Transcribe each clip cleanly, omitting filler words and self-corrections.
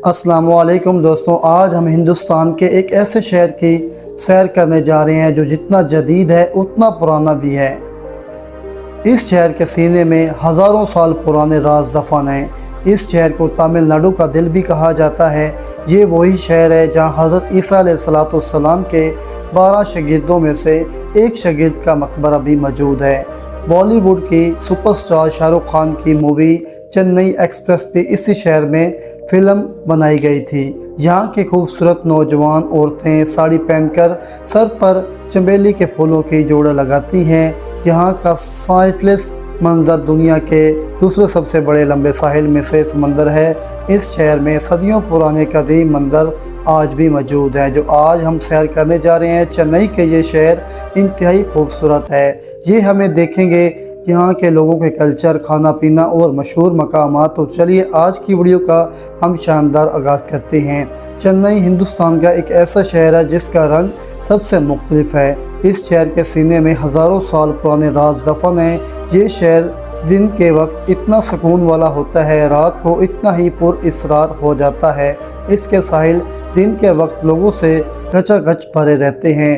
السلام علیکم دوستوں، آج ہم ہندوستان کے ایک ایسے شہر کی سیر کرنے جا رہے ہیں جو جتنا جدید ہے اتنا پرانا بھی ہے۔ اس شہر کے سینے میں ہزاروں سال پرانے راز دفن ہیں۔ اس شہر کو تامل ناڈو کا دل بھی کہا جاتا ہے۔ یہ وہی شہر ہے جہاں حضرت عیسیٰ علیہ السلام کے 12 شاگردوں میں سے ایک شاگرد کا مقبرہ بھی موجود ہے۔ بالی ووڈ کی سپر سٹار شاہ رخ خان کی مووی چنئی ایکسپریس بھی اسی شہر میں فلم بنائی گئی تھی۔ یہاں کی خوبصورت نوجوان عورتیں ساڑی پہن کر سر پر چنبیلی کے پھولوں کی جوڑے لگاتی ہیں۔ یہاں کا سائٹلس منظر دنیا کے دوسرے سب سے بڑے لمبے ساحل میں سے سمندر ہے۔ اس شہر میں صدیوں پرانے قدیم مندر آج بھی موجود ہیں جو آج ہم سیر کرنے جا رہے ہیں۔ چنئی کے یہ شہر انتہائی خوبصورت ہے۔ یہ ہمیں دیکھیں گے یہاں کے لوگوں کے کلچر، کھانا پینا اور مشہور مقامات۔ تو چلیے آج کی ویڈیو کا ہم شاندار آغاز کرتے ہیں۔ چنئی ہندوستان کا ایک ایسا شہر ہے جس کا رنگ سب سے مختلف ہے۔ اس شہر کے سینے میں ہزاروں سال پرانے راز دفن ہیں۔ یہ شہر دن کے وقت اتنا سکون والا ہوتا ہے، رات کو اتنا ہی پر اسرار ہو جاتا ہے۔ اس کے ساحل دن کے وقت لوگوں سے گچا گچ بھرے رہتے ہیں۔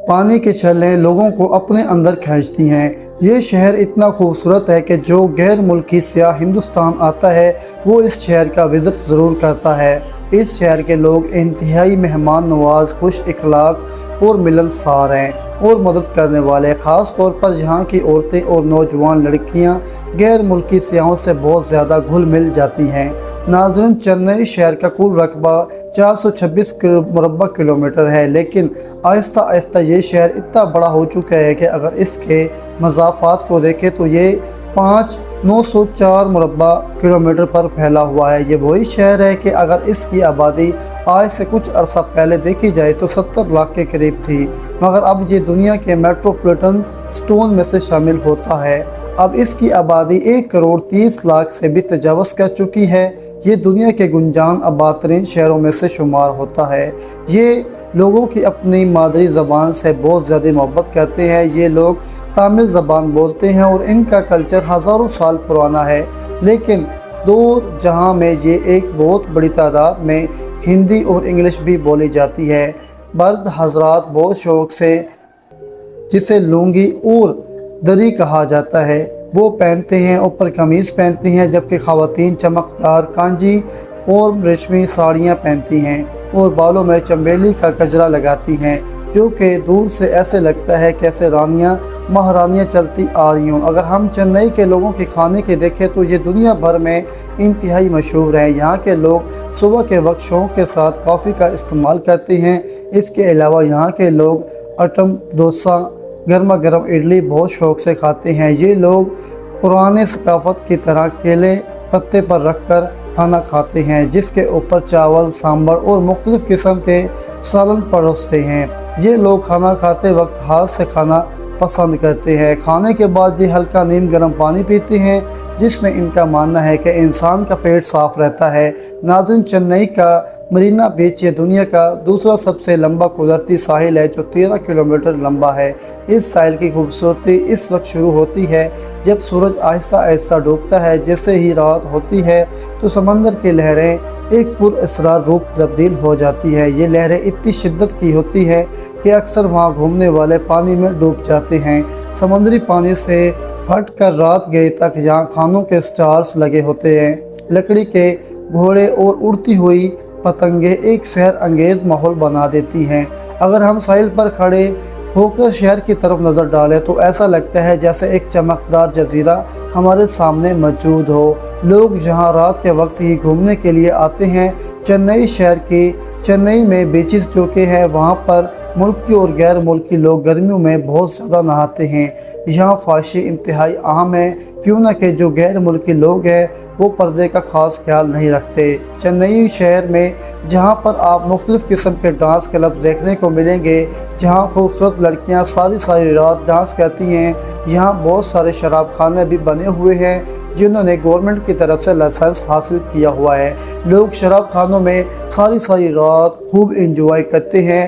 پانی کی چھلیں لوگوں کو اپنے اندر کھینچتی ہیں۔ یہ شہر اتنا خوبصورت ہے کہ جو غیر ملکی سیاح ہندوستان آتا ہے وہ اس شہر کا وزٹ ضرور کرتا ہے۔ اس شہر کے لوگ انتہائی مہمان نواز، خوش اخلاق اور ملنسار ہیں اور مدد کرنے والے۔ خاص طور پر یہاں کی عورتیں اور نوجوان لڑکیاں غیر ملکی سیاحوں سے بہت زیادہ گھل مل جاتی ہیں۔ ناظرین، چنئی شہر کا کل رقبہ 426 مربع کلومیٹر ہے، لیکن آہستہ آہستہ یہ شہر اتنا بڑا ہو چکا ہے کہ اگر اس کے مسافات کو دیکھیں تو یہ 5904 مربع کلومیٹر پر پھیلا ہوا ہے۔ یہ وہی شہر ہے کہ اگر اس کی آبادی آج سے کچھ عرصہ پہلے دیکھی جائے تو 70 لاکھ کے قریب تھی، مگر اب یہ دنیا کے میٹروپولیٹن سٹون میں سے شامل ہوتا ہے۔ اب اس کی آبادی 1,30,00,000 سے بھی تجاوز کر چکی ہے۔ یہ دنیا کے گنجان آباد ترین شہروں میں سے شمار ہوتا ہے۔ یہ لوگوں کی اپنی مادری زبان سے بہت زیادہ محبت کرتے ہیں۔ یہ لوگ تامل زبان بولتے ہیں اور ان کا کلچر ہزاروں سال پرانا ہے، لیکن دور جہاں میں یہ ایک بہت بڑی تعداد میں ہندی اور انگلش بھی بولی جاتی ہے۔ مرد حضرات بہت شوق سے جسے لونگی اور دری کہا جاتا ہے وہ پہنتے ہیں، اوپر قمیض پہنتے ہیں، جبکہ خواتین چمکدار کانجی اور ریشمی ساڑیاں پہنتی ہیں اور بالوں میں چنبیلی کا گجرا لگاتی ہیں، جو کہ دور سے ایسے لگتا ہے کیسے رانیاں مہارانیاں چلتی آ رہی ہوں۔ اگر ہم چنئی کے لوگوں کے کھانے کی دیکھیں تو یہ دنیا بھر میں انتہائی مشہور ہیں۔ یہاں کے لوگ صبح کے وقت شوق کے ساتھ کافی کا استعمال کرتے ہیں۔ اس کے علاوہ یہاں کے لوگ اٹم ڈوسا، گرما گرم اڈلی بہت شوق سے کھاتے ہیں۔ یہ لوگ پرانے ثقافت کی طرح کیلے پتے پر رکھ کر کھانا کھاتے ہیں، جس کے اوپر چاول، سامبر اور مختلف قسم کے سالن پروستے ہیں۔ یہ لوگ کھانا کھاتے وقت ہاتھ سے کھانا پسند کرتے ہیں۔ کھانے کے بعد یہ ہلکا نیم گرم پانی پیتے ہیں، جس میں ان کا ماننا ہے کہ انسان کا پیٹ صاف رہتا ہے۔ ناظرین، چنئی کا مرینا بیچ یہ دنیا کا دوسرا سب سے لمبا قدرتی ساحل ہے جو 13 کلومیٹر لمبا ہے۔ اس ساحل کی خوبصورتی اس وقت شروع ہوتی ہے جب سورج آہستہ آہستہ ڈوبتا ہے۔ جیسے ہی رات ہوتی ہے تو سمندر کی لہریں ایک پر اسرار روپ تبدیل ہو جاتی ہیں۔ یہ لہریں اتنی شدت کی ہوتی ہے کہ اکثر وہاں گھومنے والے پانی میں ڈوب جاتے ہیں۔ سمندری پانی سے ہٹ کر رات گئے تک یہاں کھانوں کے سٹارز لگے ہوتے ہیں۔ لکڑی کے گھوڑے اور اڑتی ہوئی پتنگیں ایک سحر انگیز ماحول بنا دیتی ہیں۔ اگر ہم ساحل پر کھڑے ہو کر شہر کی طرف نظر ڈالیں تو ایسا لگتا ہے جیسے ایک چمکدار جزیرہ ہمارے سامنے موجود ہو۔ لوگ یہاں رات کے وقت ہی گھومنے کے لیے آتے ہیں۔ چنئی میں بیچز جو کہ ہیں وہاں پر ملکی اور غیر ملکی لوگ گرمیوں میں بہت زیادہ نہاتے ہیں۔ یہاں فحاشی انتہائی عام ہے، کیوں نہ کہ جو غیر ملکی لوگ ہیں وہ پردے کا خاص خیال نہیں رکھتے۔ چنئی شہر میں جہاں پر آپ مختلف قسم کے ڈانس کلب دیکھنے کو ملیں گے، جہاں خوبصورت لڑکیاں ساری رات ڈانس کرتی ہیں۔ یہاں بہت سارے شراب خانے بھی بنے ہوئے ہیں جنہوں نے گورنمنٹ کی طرف سے لائسنس حاصل کیا ہوا ہے۔ لوگ شراب خانوں میں ساری رات خوب انجوائے کرتے ہیں۔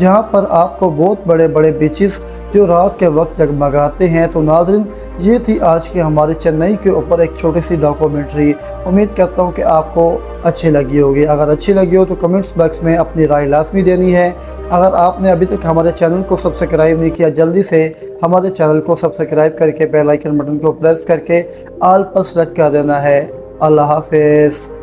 جہاں پر آپ کو بہت بڑے بڑے بیچز جو رات کے وقت جگمگاتے ہیں۔ تو ناظرین، یہ تھی آج کی ہمارے چنئی کے اوپر ایک چھوٹی سی ڈاکومنٹری۔ امید کرتا ہوں کہ آپ کو اچھی لگی ہوگی۔ اگر اچھی لگی ہو تو کمنٹس باکس میں اپنی رائے لازمی دینی ہے۔ اگر آپ نے ابھی تک ہمارے چینل کو سبسکرائب نہیں کیا، جلدی سے ہمارے چینل کو سبسکرائب کر کے بیل آئیکن بٹن کو پریس کر کے آل پر سلیکٹ کر دینا ہے۔ اللہ حافظ۔